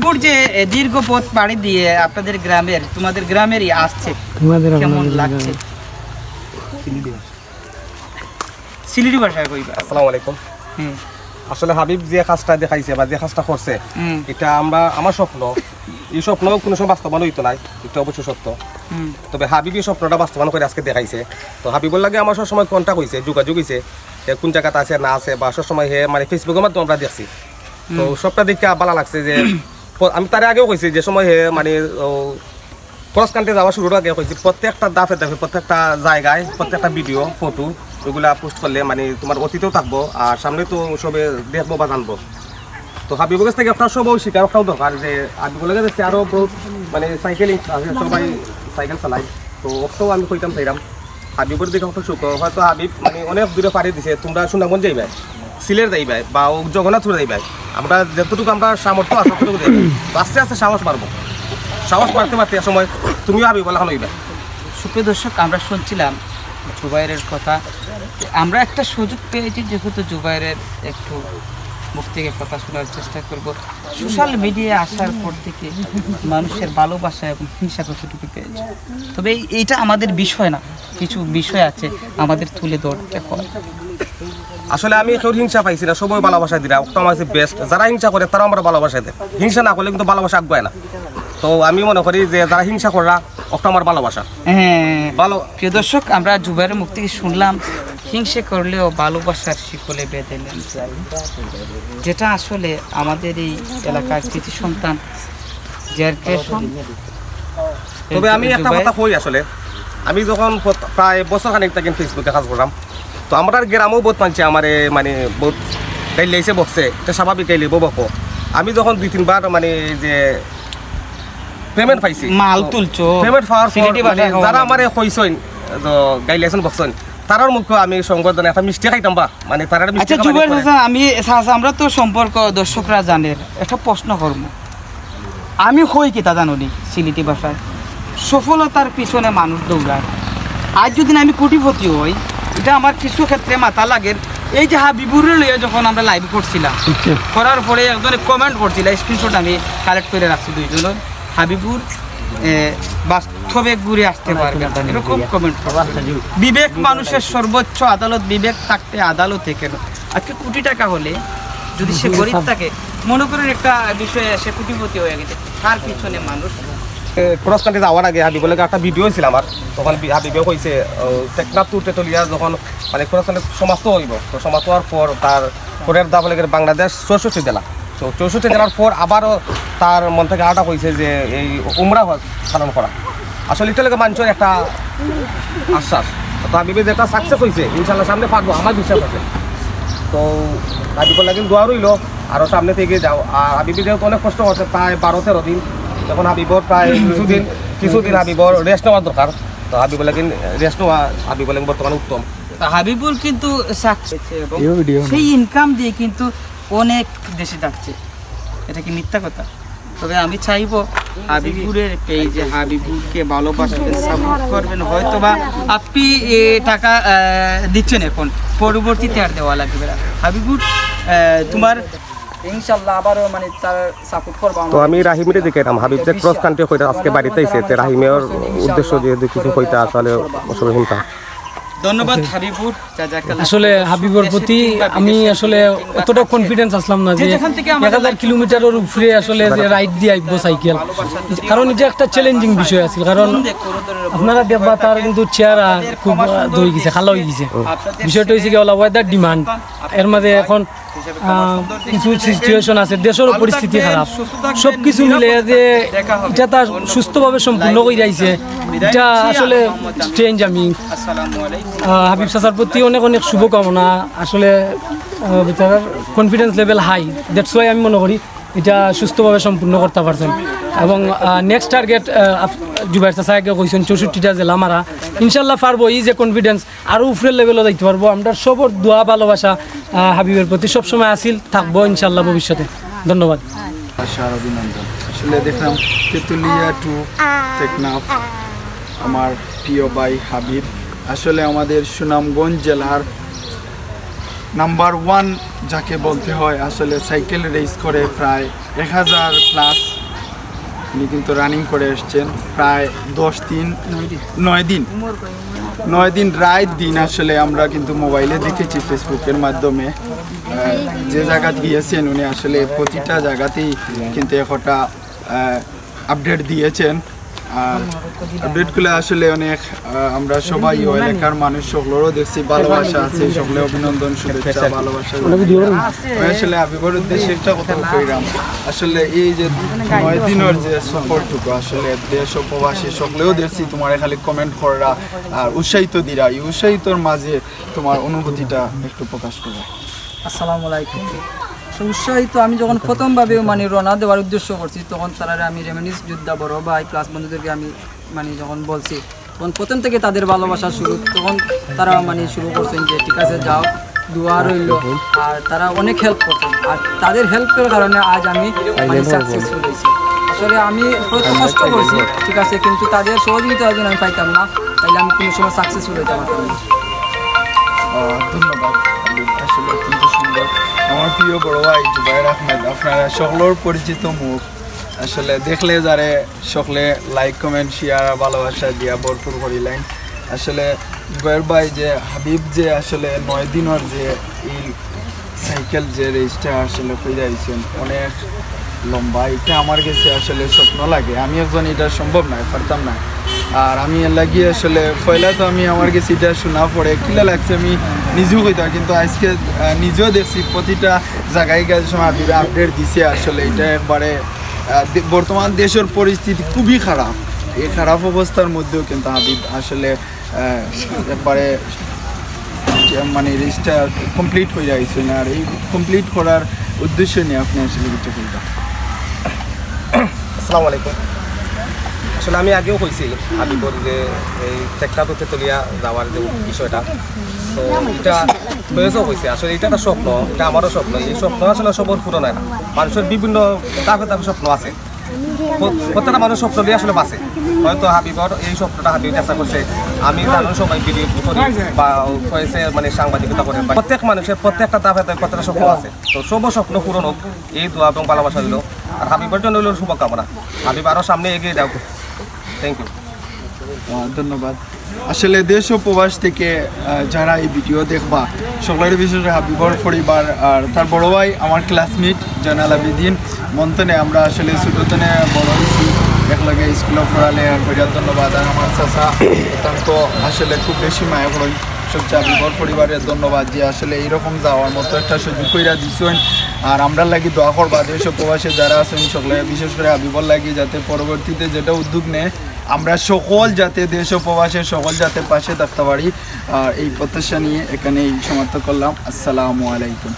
হাবিবুর যে দীর্ঘ পথ পাড়ি দিয়ে আপনাদের গ্রামের তোমাদের গ্রামেরই আসছে কেমন লাগছে? সিলেটি ভাষায় কইবা। আসসালামু আলাইকুম। আসলে হাবিব যে কাজটা দেখাইছে বা যে কাজটা করছে এটা আমার স্বপ্ন, এই স্বপ্ন কোনো সময় বাস্তবায়ন হইতো নাই, এটা অবশ্যই সত্য। তবে হাবিব এই স্বপ্নটা বাস্তবায়ন করে আজকে দেখাইছে। তো হাবিবুর লাগে আমার সবসময় কন্ট্যাক্ট হয়েছে, যোগাযোগ হয়েছে, কোন জায়গাতে আছে না আছে বা সবসময় হে মানে ফেসবুকের মাধ্যমে আমরা দেখছি। তো সবটা দেখে ভালো লাগছে যে আমি তার আগেও কইছি যে সময় হে মানে ক্রস কান্ট্রি যাওয়া শুরুর আগে কইছি প্রত্যেকটা দাফে দাফে প্রত্যেকটা জায়গায় প্রত্যেকটা ভিডিও ফটো ওইগুলা পোস্ট করলে মানে তোমার অতীতেও থাকবো আর সামনে তো সবে দেখবো বা জানবো। তো হাবিবুর কাছ থেকে একটা সবও শিকার একটাও দরকার যে হাবিবুর লাগে দেখছি আরও বহুত মানে সাইকেলিং সবাই সাইকেল চালাই। তো ওটাও আমি কইতাম চাইলাম হাবিবুর দিকে একটা সুখ হয়তো হাবিব মানে অনেক দূরে পাড়ি দিছে, তোমরা সুনামগঞ্জ যাইবাই, সিলেট যাইবাই বা জগন্নাথপুরে যাইবাই, আমরা যতটুকু আমরা সামর্থ্য আছে ততটুকু যাইবাই। আস্তে আস্তে সাহস বাড়বো, সাহস বাড়তে বাড়তে সময় তুমিও হাবিব বলা হইবে। সুপ্রিয় দর্শক, আমরা শুনছিলাম জুবাইরের কথা। আমরা একটা সুযোগ পেয়েছি যেহেতু জুবাইরের একটু মুখ থেকে কথা শোনার চেষ্টা করব। সোশ্যাল মিডিয়ায় আসার পর থেকে মানুষের ভালোবাসা এবং হিংসা কতটুকু পেয়েছে, তবে এইটা আমাদের বিষয় না, কিছু বিষয় আছে আমাদের তুলে ধরতে হয়। আসলে আমি কেউ হিংসা পাইছি না, সবাই ভালোবাসা দিরা ওটা আমার বেস্ট। যারা হিংসা করে তারাও আমরা ভালোবাসা দেয়, হিংসা না করলে কিন্তু ভালোবাসা আগায় না। তো আমি মনে করি যে যারা হিংসা করা ওটা আমার ভালোবাসা। হ্যাঁ ভালো। প্রিয় দর্শক, আমরা জুবাইরের মুখ থেকে শুনলাম হিংসে করলেও ভালোবাসার শিকলে বেঁধে নেন, যেটা আসলে আমাদের এই এলাকার কৃতি সন্তান জেনারেশন। তবে আমি একটা কথা কই, আসলে আমি যখন প্রায় বছর খানিক থেকে ফেসবুকে কাজ করলাম, তো আমরা গ্রামেও বহুত মানছে আমার মানে বহুত গাইলাইছে বকছে, এটা স্বাভাবিক গাইলিব বকো। আমি যখন 2-3 বার মানে যে পেমেন্ট পাইছি, মাল তুলছো পেমেন্ট পাওয়ার পর যারা আমার কইছেন গাইলাইছেন বকছেন তারার মুখে আমি সংবর্ধনা একটা মিষ্টি খাইতাম বা মানে তারা মিষ্টি। আচ্ছা জুবাইর হাসান, আমি আমরা তো সম্পর্ক দর্শকরা জানেন, একটা প্রশ্ন করব। আমি কই কি তা জানো নি সিলেটি ভাষায় সফলতার পিছনে মানুষ দৌড়ায়। আজ যদি আমি কোটিপতি হই, এটা আমার কিছু ক্ষেত্রে মাথা লাগে। এই যে হাবিবুর লইয়া যখন আমরা লাইভ করছিলাম, করার পরে একজনে কমেন্ট করছিল, স্ক্রিনশট আমি কালেক্ট করে রাখছি, দুইজনের হাবিবুর বাস্তবে ঘুরে আসতে পারবে এরকম কমেন্ট। বিবেক মানুষের সর্বোচ্চ আদালত, বিবেক থাকতে আদালতে কেন? আজকে কোটি টাকা হলে যদি সে গরিব থাকে, মনে করেন একটা বিষয়ে সে কোটিপতি হয়ে গেছে, তার পিছনে মানুষ। ক্রস কান্ট্রি যাওয়ার আগে হাবিবের লাগে একটা ভিডিও হয়েছিল আমার, তখন হাবিবেও কইছে টেকনাফ টু তেতুলিয়া যখন মানে ক্রস কান্ট্রি সমাপ্ত হইব, তো সমাপ্ত হওয়ার পর তার পরের দাবি লাগে বাংলাদেশ 64 জেলা। তো 64 জেলার পর আবারও তার মন থেকে আটা কইছে যে এই উমরা পালন করা। আসলে এটা লাগে মানুষের একটা আশ্বাস। তো হাবিবে যেটা সাকসেস হয়েছে ইনশাল্লাহ সামনে পারবো, আমার বিশ্বাস আছে। তো হাবিবের লাগে দোয়া রইল আরও সামনে থেকে যাও। আর হাবিবে যেহেতু অনেক কষ্ট করছে, প্রায় 12-13 দিন, এখন হাবিবর প্রায় কিছুদিন হাবিবর রেস্ট নেওয়ার দরকার। তো হাবিবুল লাগে রেস্ট নেওয়া হাবিবুল লাগে বর্তমানে উত্তম। হাবিবুল কিন্তু সেই ইনকাম দিয়ে কিন্তু অনেক দেশে যাচ্ছে, এটা কি মিথ্যা কথা? তবে আমি চাইবো হাবিবুরের পেজে হাবিবুরকে ভালোবাসবেন, সাপোর্ট করবেন। হয়তো বা আপনি টাকা দিচ্ছেন এখন, পরবর্তীতে আর দেওয়া লাগবে না। হাবিবুর তোমার ইনশাআল্লাহ আবারও মানে তার সাপোর্ট করব। তো আমি রাহিমের দিকে এলাম, হাবিব যে ক্রস কান্ট্রি কইতা আজকে বাড়িতে আইছে, তে রাহিমের উদ্দেশ্য যে কিছু কইতা আসলে অসুবিধা। ধন্যবাদ হাবিবুর। আসলে হাবিবুর প্রতি আমি আসলে অতটা কনফিডেন্স আসলাম না যে 1000 কিলোমিটারের উপরে আসলে যে রাইড দিয়ে আইব সাইকেল, কারণ এটা একটা চ্যালেঞ্জিং বিষয় আছে। কারণ আপনারা দেখবা তার কিন্তু চেহারা খুব দই গেছে, খালা হয়ে গেছে। বিষয়টা হয়েছে কি হলো ওয়েদার ডিমান্ড, এর মাঝে এখন কিছু সিচুয়েশন আছে, দেশের পরিস্থিতি খারাপ, সব কিছু মিলে যে এটা তার সুস্থভাবে সম্পূর্ণ করে যাইছে, এটা আসলে স্ট্রেঞ্জ। আমি হাবিব চাচার প্রতি অনেক অনেক শুভকামনা। আসলে বেচারার confidence level high, that's why আমি মনে করি এটা সুস্থভাবে সম্পূর্ণ করতে পারছেন। এবং নেক্সট টার্গেট জুবাইর চাচা আগে কইছেন 64টা জেলা মারা, ইনশাল্লাহ পারবো। এই যে কনফিডেন্স আরও উপরের লেভেলও যাইতে পারবো। আমরা সবর দোয়া ভালোবাসা হাবিবের প্রতি সবসময় আসিল, থাকবো ইনশাল্লাহ ভবিষ্যতে। ধন্যবাদ। অভিনন্দন। আসলে দেখলাম তেতুলিয়া টু টেকনাফ আমার প্রিয় ভাই হাবিব আসলে আমাদের সুনামগঞ্জ জেলার নাম্বার 1 যাকে বলতে হয়। আসলে সাইকেল রেস করে প্রায় 1000+ উনি কিন্তু রানিং করে এসছেন প্রায় 9 দিন রাত দিন আসলে আমরা কিন্তু মোবাইলে দেখেছি ফেসবুকের মাধ্যমে যে জায়গা গিয়েছেন উনি আসলে প্রতিটা জায়গাতেই কিন্তু একটা আপডেট দিয়েছেন। আর আপডেটগুলো আসলে অনেক আমরা সবাই ওই এলাকার মানুষ সকলেরও দেখছি ভালোবাসা আছে, সকলে অভিনন্দন শুভেচ্ছা ভালোবাসা। আসলে হাবিবের উদ্দেশ্যে একটা কথা কইরাম, আসলে এই যে 9 দিনের যে সফরটুকু আসলে দেশ ও প্রবাসী সকলেও দেখছি তোমার খালি কমেন্ট করা আর উৎসাহিত দিরা, এই উৎসাহিতর মাঝে তোমার অনুভূতিটা একটু প্রকাশ করা। আসসালামু আলাইকুম। উৎসাহিত আমি যখন প্রথমভাবে মানে রওনা দেওয়ার উদ্দেশ্য করছি তখন তারা আমি রেমিনিস যোদ্ধা বড় ভাই ক্লাস বন্ধুদেরকে আমি মানে যখন বলছি তখন প্রথম থেকে তাদের ভালোবাসা শুরু, তখন তারা মানে শুরু করছেন যে ঠিক আছে যাও দোয়া রইল, আর তারা অনেক হেল্প করতেন আর তাদের হেল্পের কারণে আজ আমি মানে সাকসেসফুল হয়েছি। আসলে আমি হয়তো কষ্ট করছি ঠিক আছে, কিন্তু তাদের সহযোগিতা যদি আমি পাইতাম না তাহলে আমি কোনো সময় সাকসেসফুল হইতে পারতাম না। ধন্যবাদ, আসলে অত্যন্ত সুন্দর। আমার প্রিয় বড় ভাই জুবাইর আহমেদ, আপনারা সকলের পরিচিত মুখ, আসলে দেখলে যারে সকলে লাইক কমেন্ট শেয়ার ভালোবাসা দিয়া ভরপুর করিলেন। আসলে জুবাইর ভাই যে হাবিব যে আসলে 9 দিনের যে এই সাইকেল যে রেসটা আসলে কইরা আইছেন অনেক লম্বা, এটা আমার কাছে আসলে স্বপ্ন লাগে। আমি একজন এটা সম্ভব নয়, পারতাম না। আর আমি লাগিয়ে আসলে পয়লা তো আমি আমার কাছে এটা শোনা পড়ে কিলা লাগছে আমি নিজেও কইতাম, কিন্তু আজকে নিজেও দেখছি প্রতিটা জায়গায় গেছে সময় হাবিবে আপডেট দিছে। আসলে এটা একবারে বর্তমান দেশের পরিস্থিতি খুবই খারাপ, এই খারাপ অবস্থার মধ্যেও কিন্তু হাবিব আসলে একবারে মানে রেসটা কমপ্লিট হয়ে যাইছেন। আর এই কমপ্লিট করার উদ্দেশ্য নিয়ে আপনি আসলে কিছু বলবেন? আসসালামু আলাইকুম। আসলে আমি আগেও কইছি হাবিবর যে এই টেকনাফ তেতুলিয়া যাওয়ার যে বিষয়টা, তো এটা বয়সও হয়েছে। আসলে এটা একটা স্বপ্ন, এটা আমারও স্বপ্ন। এই স্বপ্ন আসলে সবর পূরণ হয় না, মানুষের বিভিন্ন তাকে স্বপ্ন আছে, প্রত্যেকটা মানুষ স্বপ্ন দিয়ে আসলে বাঁচে। হয়তো হাবিবর এই স্বপ্নটা হাবিব চেষ্টা করছে, আমি জানো সবাই ভিডিও করি বা হয়েছে মানে সাংবাদিকতা করে, প্রত্যেক মানুষের প্রত্যেকটা তাপে প্রত্যেকটা স্বপ্ন আছে। তো সব স্বপ্ন পূরণ হোক এই দোয়া এবং ভালোবাসা দিল। আর হাবিবের জন্য হলো শুভকামনা, হাবিব আরও সামনে এগিয়ে যাও। থ্যাংক ইউ, ধন্যবাদ। আসলে দেশ ও প্রবাস থেকে যারা এই ভিডিও দেখবা সকলের বিশেষ হাবিবর পরিবার আর তার বড় ভাই আমার ক্লাসমেট জয়নাল আবেদিন মন্তনে, আমরা আসলে ছোটতনে বড় হয়েছি একলগে স্কুলে পড়ালে কইরা ধন্যবাদ। আর আমার চাচা অত্যন্ত আসলে খুব বেশি মায়া করেন সবচেয়ে হাবিবর পরিবারের ধন্যবাদ যে আসলে এইরকম যাওয়ার মতো একটা সুযোগ কইরা দিচ্ছেন। আর আমরা লাগি দোয়া করবা দেশ ও প্রবাসে যারা আছেন সকলে, বিশেষ করে হাবিবর লাগি যাতে পরবর্তীতে যেটা উদ্যোগ নেয় আমরা সকল যাতে দেশ ও প্রবাসের সকল যাতে পাশে থাকতে পারি। আর এই প্রত্যাশা নিয়ে এখানেই সমাপ্ত করলাম। আসসালামু আলাইকুম।